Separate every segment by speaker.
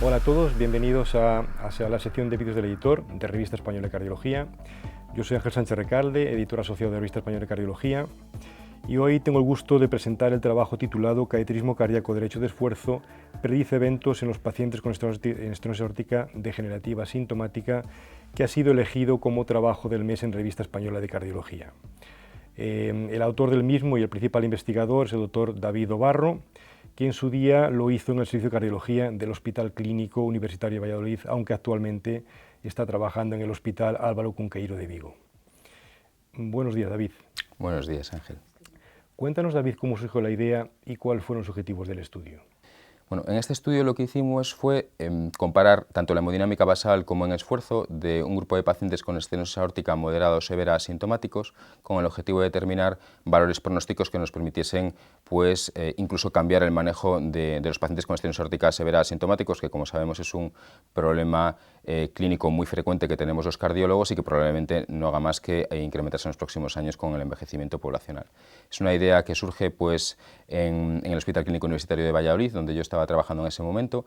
Speaker 1: Hola a todos, bienvenidos a la sección de vídeos del editor de Revista Española de Cardiología. Yo soy Ángel Sánchez Recalde, editor asociado de Revista Española de Cardiología, y hoy tengo el gusto de presentar el trabajo titulado Cateterismo cardíaco derecho de esfuerzo, predice eventos en los pacientes con estenosis aórtica degenerativa sintomática, que ha sido elegido como trabajo del mes en Revista Española de Cardiología. El autor del mismo y el principal investigador es el doctor David Obarro, que en su día lo hizo en el Servicio de Cardiología del Hospital Clínico Universitario de Valladolid, aunque actualmente está trabajando en el Hospital Álvaro Cunqueiro de Vigo. Buenos días, David.
Speaker 2: Buenos días, Ángel.
Speaker 1: Cuéntanos, David, cómo surgió la idea y cuáles fueron los objetivos del estudio.
Speaker 2: Bueno, en este estudio lo que hicimos fue comparar tanto la hemodinámica basal como en esfuerzo de un grupo de pacientes con estenosis aórtica moderada o severa asintomáticos, con el objetivo de determinar valores pronósticos que nos permitiesen pues, incluso cambiar el manejo de los pacientes con estenosis aórtica severa asintomáticos, que como sabemos es un problema clínico muy frecuente que tenemos los cardiólogos y que probablemente no haga más que incrementarse en los próximos años con el envejecimiento poblacional. Es una idea que surge pues, en el Hospital Clínico Universitario de Valladolid, donde yo estaba trabajando en ese momento,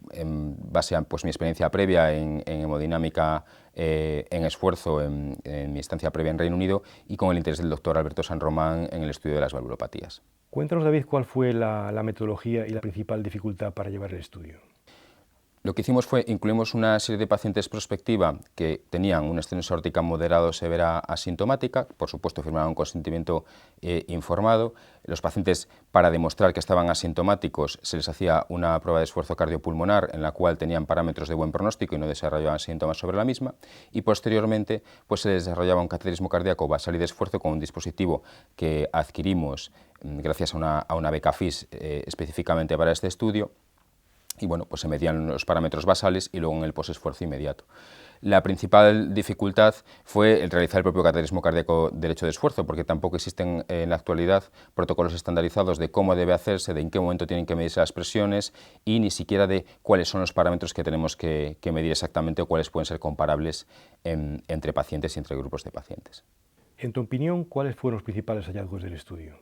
Speaker 2: en base a pues, mi experiencia previa en hemodinámica en esfuerzo en mi estancia previa en Reino Unido y con el interés del doctor Alberto San Román en el estudio de las valvulopatías.
Speaker 1: Cuéntanos, David, cuál fue la metodología y la principal dificultad para llevar el estudio.
Speaker 2: Lo que hicimos fue incluimos una serie de pacientes prospectiva que tenían una estenosis aórtica moderada o severa asintomática, por supuesto firmaban un consentimiento informado. Los pacientes, para demostrar que estaban asintomáticos, se les hacía una prueba de esfuerzo cardiopulmonar en la cual tenían parámetros de buen pronóstico y no desarrollaban síntomas sobre la misma, y posteriormente pues, se les desarrollaba un cateterismo cardíaco basal y de esfuerzo con un dispositivo que adquirimos gracias a una beca FIS específicamente para este estudio. Y bueno, pues se medían los parámetros basales y luego en el posesfuerzo inmediato. La principal dificultad fue el realizar el propio cateterismo cardíaco derecho de esfuerzo, porque tampoco existen en la actualidad protocolos estandarizados de cómo debe hacerse, de en qué momento tienen que medirse las presiones y ni siquiera de cuáles son los parámetros que tenemos que medir exactamente o cuáles pueden ser comparables entre pacientes y entre grupos de pacientes.
Speaker 1: En tu opinión, ¿cuáles fueron los principales hallazgos del estudio?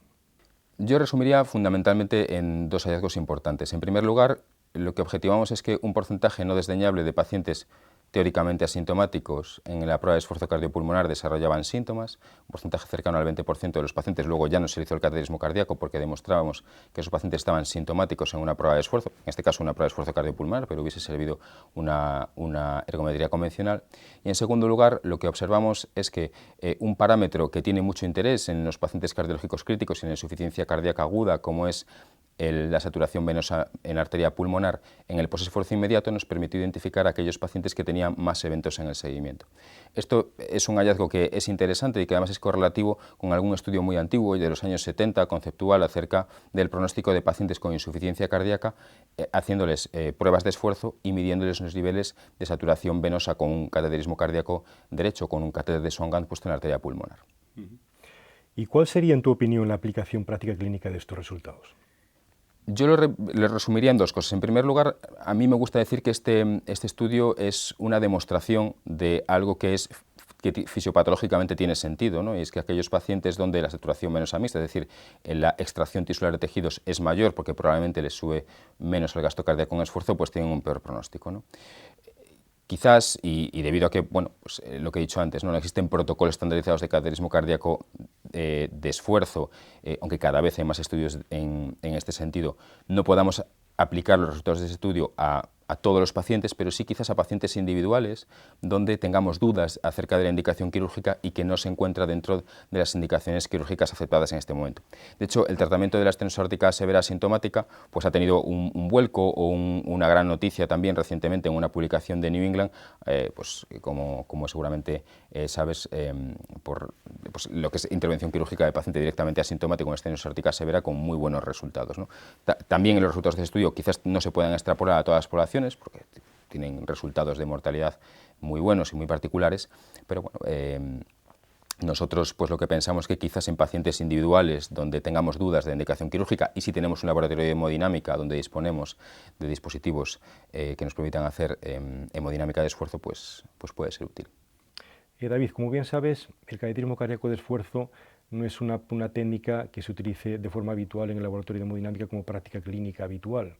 Speaker 2: Yo resumiría fundamentalmente en dos hallazgos importantes. En primer lugar, lo que objetivamos es que un porcentaje no desdeñable de pacientes teóricamente asintomáticos en la prueba de esfuerzo cardiopulmonar desarrollaban síntomas, un porcentaje cercano al 20% de los pacientes. Luego ya no se hizo el cateterismo cardíaco porque demostrábamos que esos pacientes estaban sintomáticos en una prueba de esfuerzo, en este caso una prueba de esfuerzo cardiopulmonar, pero hubiese servido una ergometría convencional. Y en segundo lugar, lo que observamos es que un parámetro que tiene mucho interés en los pacientes cardiológicos críticos y en la insuficiencia cardíaca aguda, como es la saturación venosa en arteria pulmonar en el posesfuerzo inmediato, nos permitió identificar a aquellos pacientes que tenían más eventos en el seguimiento. Esto es un hallazgo que es interesante y que además es correlativo con algún estudio muy antiguo y de los años 70 conceptual acerca del pronóstico de pacientes con insuficiencia cardíaca, haciéndoles pruebas de esfuerzo y midiéndoles los niveles de saturación venosa con un cateterismo cardíaco derecho, con un catéter de Swan-Ganz puesto en la arteria pulmonar.
Speaker 1: ¿Y cuál sería, en tu opinión, la aplicación práctica clínica de estos resultados?
Speaker 2: Yo lo resumiría en dos cosas. En primer lugar, a mí me gusta decir que este estudio es una demostración de algo que fisiopatológicamente tiene sentido, ¿no? Y es que aquellos pacientes donde la saturación venosa mixta, es decir, la extracción tisular de tejidos es mayor porque probablemente les sube menos el gasto cardíaco con esfuerzo, pues tienen un peor pronóstico, ¿no? Quizás, y debido a que, bueno, pues, lo que he dicho antes, no existen protocolos estandarizados de cateterismo cardíaco de esfuerzo, aunque cada vez hay más estudios en este sentido, no podamos aplicar los resultados de ese estudio a todos los pacientes, pero sí quizás a pacientes individuales donde tengamos dudas acerca de la indicación quirúrgica y que no se encuentra dentro de las indicaciones quirúrgicas aceptadas en este momento. De hecho, el tratamiento de la estenosis aórtica severa asintomática pues, ha tenido un vuelco o una gran noticia también recientemente en una publicación de New England, pues, como seguramente sabes, por pues, lo que es intervención quirúrgica de paciente directamente asintomático con estenosis aórtica severa con muy buenos resultados, ¿no? También en los resultados de estudio quizás no se puedan extrapolar a todas las poblaciones porque tienen resultados de mortalidad muy buenos y muy particulares, pero bueno, nosotros pues lo que pensamos es que quizás en pacientes individuales donde tengamos dudas de indicación quirúrgica y si tenemos un laboratorio de hemodinámica donde disponemos de dispositivos que nos permitan hacer hemodinámica de esfuerzo, pues puede ser útil.
Speaker 1: David, como bien sabes, el cateterismo cardíaco de esfuerzo no es una técnica que se utilice de forma habitual en el laboratorio de hemodinámica como práctica clínica habitual.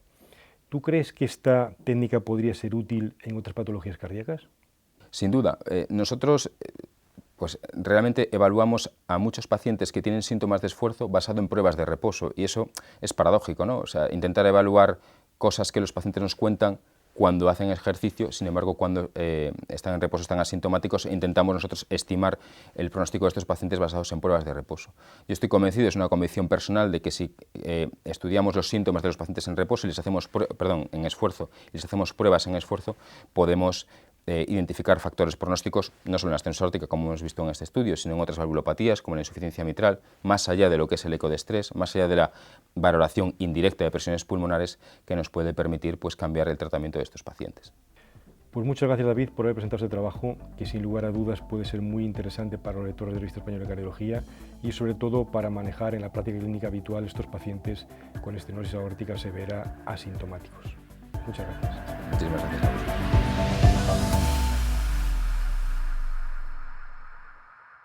Speaker 1: ¿Tú crees que esta técnica podría ser útil en otras patologías cardíacas?
Speaker 2: Sin duda. Nosotros pues realmente evaluamos a muchos pacientes que tienen síntomas de esfuerzo basado en pruebas de reposo, y eso es paradójico, ¿no? O sea, intentar evaluar cosas que los pacientes nos cuentan cuando hacen ejercicio, sin embargo, cuando están en reposo, están asintomáticos, intentamos nosotros estimar el pronóstico de estos pacientes basados en pruebas de reposo. Yo estoy convencido, es una convicción personal, de que si estudiamos los síntomas de los pacientes en reposo y les hacemos, en esfuerzo, y les hacemos pruebas en esfuerzo, podemos identificar factores pronósticos, no solo en la estenosis aórtica, como hemos visto en este estudio, sino en otras valvulopatías, como la insuficiencia mitral, más allá de lo que es el eco de estrés, más allá de la valoración indirecta de presiones pulmonares, que nos puede permitir pues, cambiar el tratamiento de estos pacientes.
Speaker 1: Pues muchas gracias, David, por haber presentado este trabajo, que sin lugar a dudas puede ser muy interesante para los lectores de la Revista Española de Cardiología y sobre todo para manejar en la práctica clínica habitual estos pacientes con estenosis aórtica severa asintomáticos. Muchas gracias.
Speaker 2: Muchísimas gracias.